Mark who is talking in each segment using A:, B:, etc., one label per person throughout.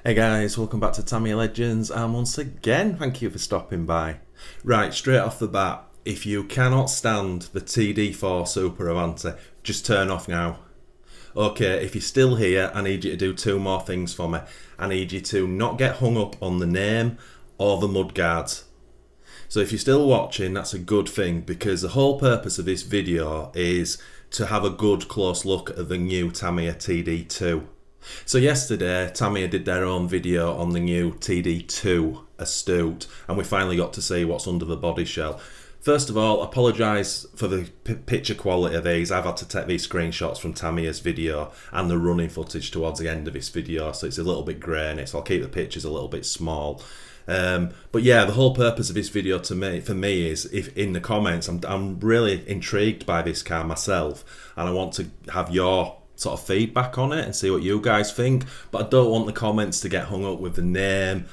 A: Hey guys, welcome back to Tamiya Legends, and once again, thank you for stopping by. Right, straight off the bat, if you cannot stand the TD4 Super Avanti, just turn off now. Okay, if you're still here, I need you to do two more things for me. I need you to not get hung up on the name or the mudguards. So if you're still watching, that's a good thing, because the whole purpose of this video is to have a good close look at the new Tamiya TD2. So yesterday, Tamiya did their own video on the new TD2 Astute, and we finally got to see what's under the body shell. First of all, apologise for the picture quality of these. I've had to take these screenshots from Tamiya's video and the running footage towards the end of this video, so it's a little bit grainy, so I'll keep the pictures a little bit small. But yeah, the whole purpose of this video for me is, if in the comments, I'm really intrigued by this car myself, and I want to have your sort of feedback on it and see what you guys think. But I don't want the comments to get hung up with the name,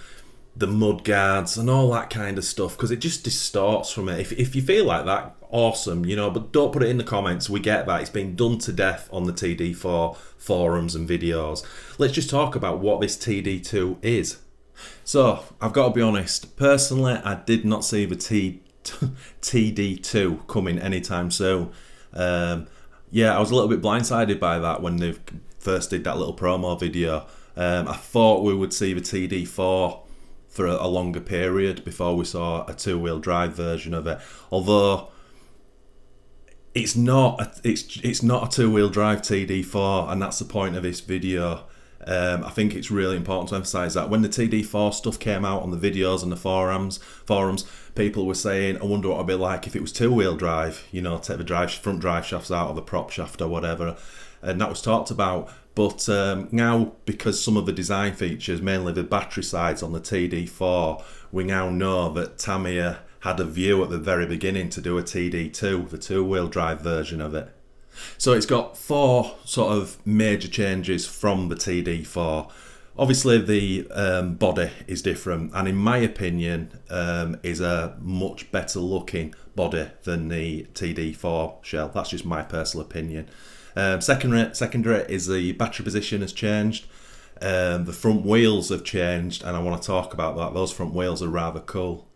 A: the mudguards and all that kind of stuff, because it just distorts from it. If you feel like that, awesome, you know, but don't put it in the comments. We get that. It's been done to death on the TD4 forums and videos. Let's just talk about what this TD2 is. So, I've got to be honest, personally, I did not see the TD2 coming anytime soon. Yeah, I was a little bit blindsided by that when they first did that little promo video. I thought we would see the TD4 for a longer period before we saw a two-wheel drive version of it. Although it's not a two-wheel drive TD4, and that's the point of this video. I think it's really important to emphasise that when the TD4 stuff came out on the videos and the forums, people were saying, I wonder what it'd be like if it was two-wheel drive, you know, take the front drive shafts out of the prop shaft or whatever, and that was talked about. But now, because some of the design features, mainly the battery sides on the TD4, we now know that Tamiya had a view at the very beginning to do a TD2, the two-wheel drive version of it. So it's got four sort of major changes from the TD4. Obviously the body is different, and in my opinion is a much better looking body than the TD4 shell. That's just my personal opinion. Secondary is the battery position has changed. The front wheels have changed, and I want to talk about that. Those front wheels are rather cool.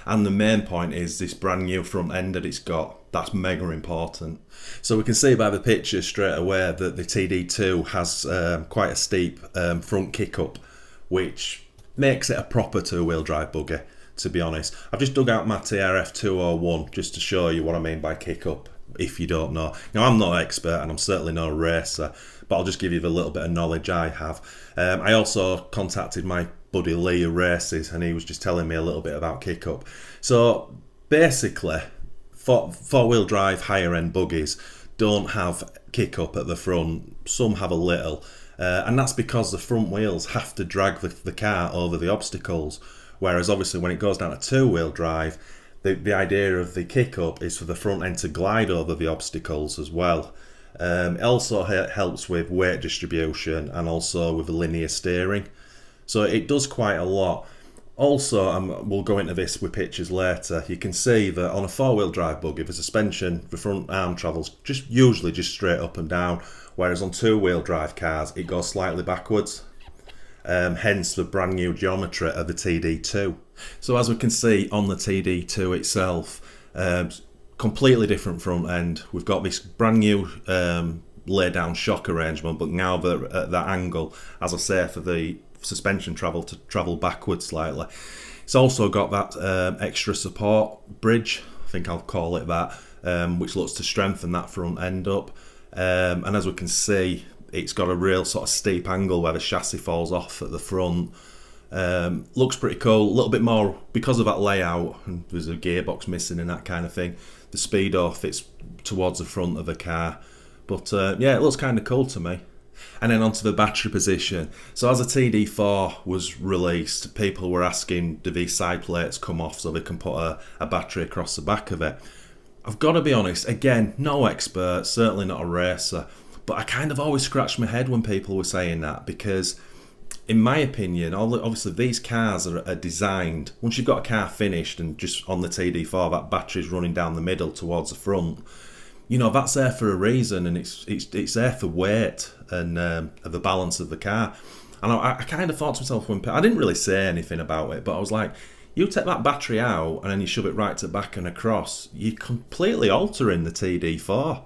A: And the main point is this brand new front end that it's got. That's mega important. So we can see by the picture straight away that the TD2 has quite a steep front kick up, which makes it a proper two-wheel drive buggy, to be honest. I've just dug out my TRF 201 just to show you what I mean by kick up, if you don't know. Now, I'm not an expert and I'm certainly no racer, but I'll just give you the little bit of knowledge I have. I also contacted my buddy Lee who races, and he was just telling me a little bit about kick up. So basically, four-wheel drive higher end buggies don't have kick up at the front. Some have a little, and that's because the front wheels have to drag the car over the obstacles, whereas obviously when it goes down a two-wheel drive, the idea of the kick up is for the front end to glide over the obstacles as well. It also helps with weight distribution and also with the linear steering. So it does quite a lot. Also, we'll go into this with pictures later, you can see that on a four-wheel drive buggy, the suspension, the front arm travels usually just straight up and down, whereas on two-wheel drive cars, it goes slightly backwards. Hence the brand new geometry of the TD2. So as we can see on the TD2 itself, completely different front end. We've got this brand new lay-down shock arrangement, but now at that angle, as I say, for the suspension travel backwards slightly. It's also got that extra support bridge, I think I'll call it that, which looks to strengthen that front end up. And as we can see, it's got a real sort of steep angle where the chassis falls off at the front. Looks pretty cool, a little bit more because of that layout, and there's a gearbox missing and that kind of thing. The speedo fits towards the front of the car, but yeah, it looks kind of cool to me. And then onto the battery position. So as the TD4 was released, people were asking, do these side plates come off so they can put a battery across the back of it? I've got to be honest, again, no expert, certainly not a racer, but I kind of always scratched my head when people were saying that, because in my opinion, obviously these cars are designed, once you've got a car finished and just on the TD4, that battery's running down the middle towards the front, you know, that's there for a reason, and it's there for weight and the balance of the car. And I kind of thought to myself, I didn't really say anything about it, but I was like, you take that battery out and then you shove it right to the back and across, you're completely altering the TD4.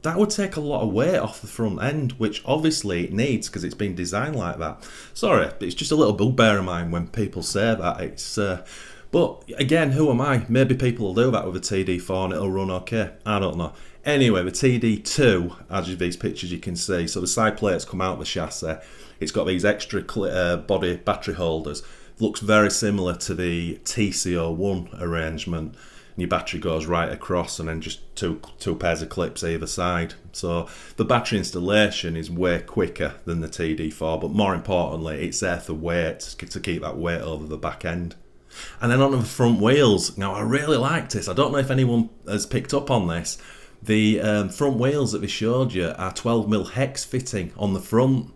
A: That would take a lot of weight off the front end, which obviously it needs because it's been designed like that. Sorry, it's just a little bugbear of mine when people say that. But again, who am I? Maybe people will do that with a TD4 and it'll run okay. I don't know. Anyway, the TD2, as these pictures you can see, so the side plates come out of the chassis. It's got these extra body battery holders. Looks very similar to the TCO1 arrangement. And your battery goes right across and then just two pairs of clips either side. So the battery installation is way quicker than the TD4, but more importantly, it's there for weight, to keep that weight over the back end. And then on the front wheels, now I really liked this. I don't know if anyone has picked up on this. The front wheels that they showed you are 12mm hex fitting on the front.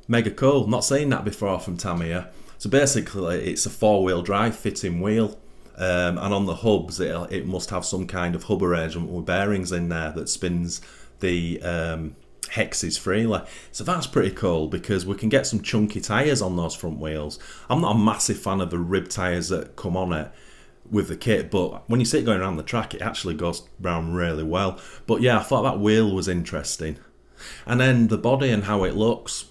A: Mega cool. Not seen that before from Tamiya. So basically, it's a 4-wheel drive fitting wheel. And on the hubs, it must have some kind of hub arrangement with bearings in there that spins the hexes freely. So that's pretty cool because we can get some chunky tyres on those front wheels. I'm not a massive fan of the rib tyres that come on it with the kit, but when you see it going around the track, it actually goes round really well. But yeah, I thought that wheel was interesting. And then the body and how it looks,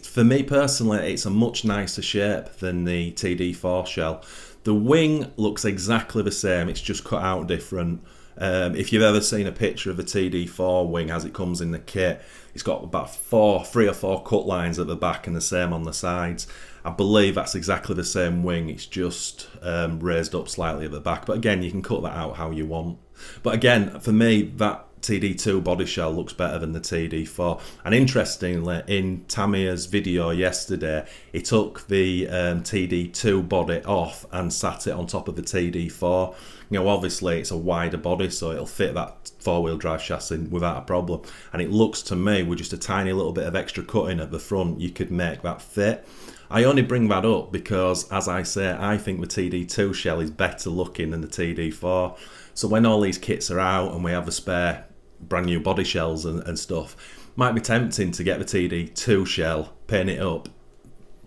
A: for me personally, it's a much nicer shape than the TD4 shell. The wing looks exactly the same, it's just cut out different. If you've ever seen a picture of the TD4 wing as it comes in the kit, it's got about 3 or 4 cut lines at the back and the same on the sides. I believe that's exactly the same wing, it's just raised up slightly at the back. But again, you can cut that out how you want. But again, for me, that TD2 body shell looks better than the TD4. And interestingly, in Tamiya's video yesterday, he took the TD2 body off and sat it on top of the TD4. You know, obviously it's a wider body, so it'll fit that 4-wheel drive chassis without a problem. And it looks to me, with just a tiny little bit of extra cutting at the front, you could make that fit. I only bring that up because, as I say, I think the TD2 shell is better looking than the TD4. So when all these kits are out and we have the spare brand new body shells and stuff, might be tempting to get the TD2 shell, paint it up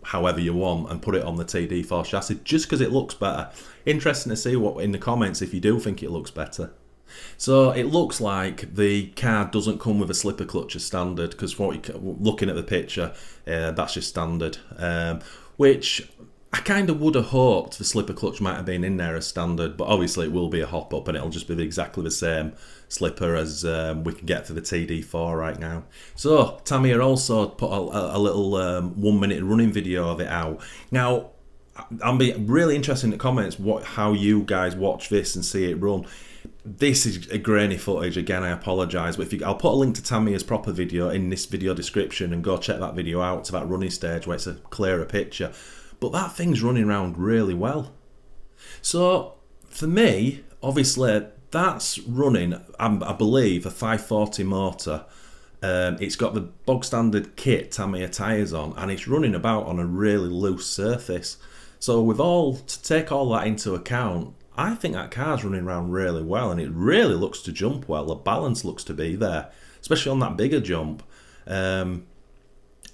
A: however you want and put it on the TD4 chassis just because it looks better. Interesting to see what in the comments if you do think it looks better. So it looks like the car doesn't come with a slipper clutch as standard, because looking at the picture, that's just standard, which I kind of would have hoped the slipper clutch might have been in there as standard, but obviously it will be a hop up and it'll just be exactly the same slipper as we can get for the TD4 right now. So Tamiya also put a little 1-minute running video of it out. Now I'll be really interested in the comments how you guys watch this and see it run. This is a grainy footage, again I apologise, but I'll put a link to Tamiya's proper video in this video description and go check that video out to that running stage where it's a clearer picture. But that thing's running around really well. So for me, obviously that's running, I believe, a 540 motor. It's got the bog standard kit Tamiya tyres on, and it's running about on a really loose surface. So to take all that into account, I think that car's running around really well, and it really looks to jump well. The balance looks to be there, especially on that bigger jump. For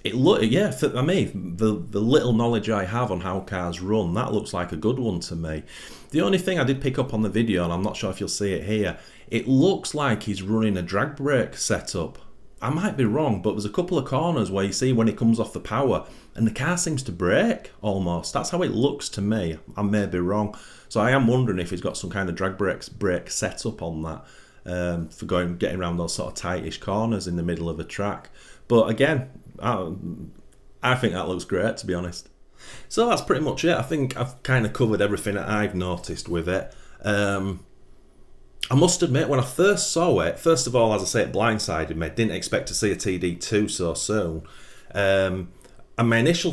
A: me, the little knowledge I have on how cars run, that looks like a good one to me. The only thing I did pick up on the video, and I'm not sure if you'll see it here, it looks like he's running a drag brake setup. I might be wrong, but there's a couple of corners where you see when it comes off the power and the car seems to brake almost. That's how it looks to me. I may be wrong. So I am wondering if he's got some kind of drag brake setup on that for getting around those sort of tightish corners in the middle of a track. But again, I think that looks great, to be honest. So that's pretty much it. I think I've kind of covered everything that I've noticed with it. I must admit, when I first saw it, first of all, as I say, it blindsided me. Didn't expect to see a TD2 so soon. And my initial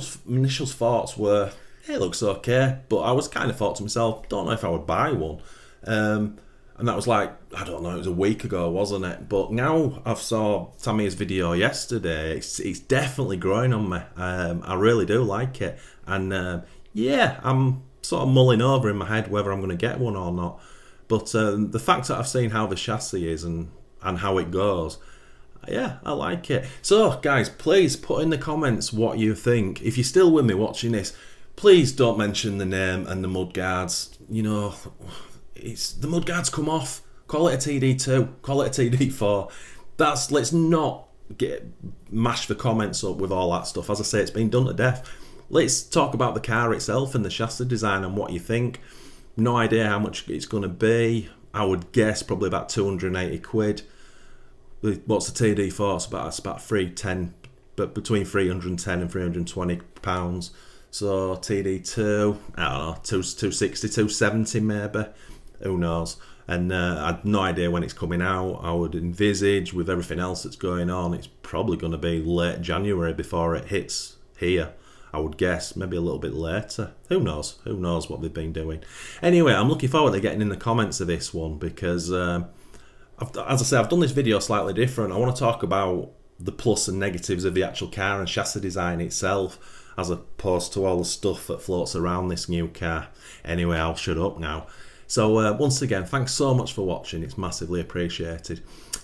A: thoughts were, hey, it looks okay. But I was kind of thought to myself, don't know if I would buy one. And that was like, I don't know, it was a week ago, wasn't it? But now I've saw Tamiya's video yesterday, it's definitely growing on me. I really do like it. And yeah, I'm sort of mulling over in my head whether I'm going to get one or not. But the fact that I've seen how the chassis is and how it goes, Yeah, I like it. So, guys, please put in the comments what you think. If you're still with me watching this, please don't mention the name and the mudguards. You know, it's the mudguards come off. Call it a TD2. Call it a TD4. Let's not mash the comments up with all that stuff. As I say, it's been done to death. Let's talk about the car itself and the chassis design and what you think. No idea how much it's going to be. I would guess probably about 280 quid. What's the TD4? It's about 310, but between 310 and 320 pounds. So TD2, I don't know, 260, 270 maybe. Who knows? And I had no idea when it's coming out. I would envisage, with everything else that's going on, it's probably going to be late January before it hits here. I would guess maybe a little bit later. Who knows? Who knows what they've been doing? Anyway, I'm looking forward to getting in the comments of this one because, as I say, I've done this video slightly different. I want to talk about the plus and negatives of the actual car and chassis design itself, as opposed to all the stuff that floats around this new car. Anyway, I'll shut up now. So once again, thanks so much for watching. It's massively appreciated.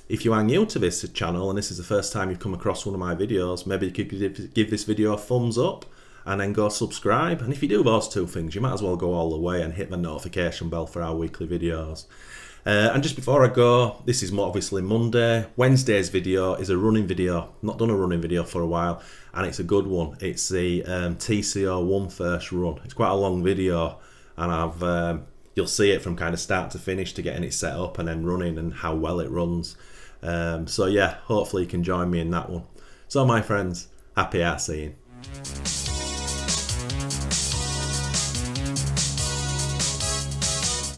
A: If you are new to this channel and this is the first time you've come across one of my videos, maybe you could give this video a thumbs up and then go subscribe. And if you do those two things, you might as well go all the way and hit the notification bell for our weekly videos. And just before I go, this is obviously Monday. Wednesday's video is a running video. Not done a running video for a while, and it's a good one. It's the TCO1 first run. It's quite a long video, and you'll see it from kind of start to finish, to getting it set up and then running and how well it runs. So yeah, hopefully you can join me in that one. So my friends, happy art seeing.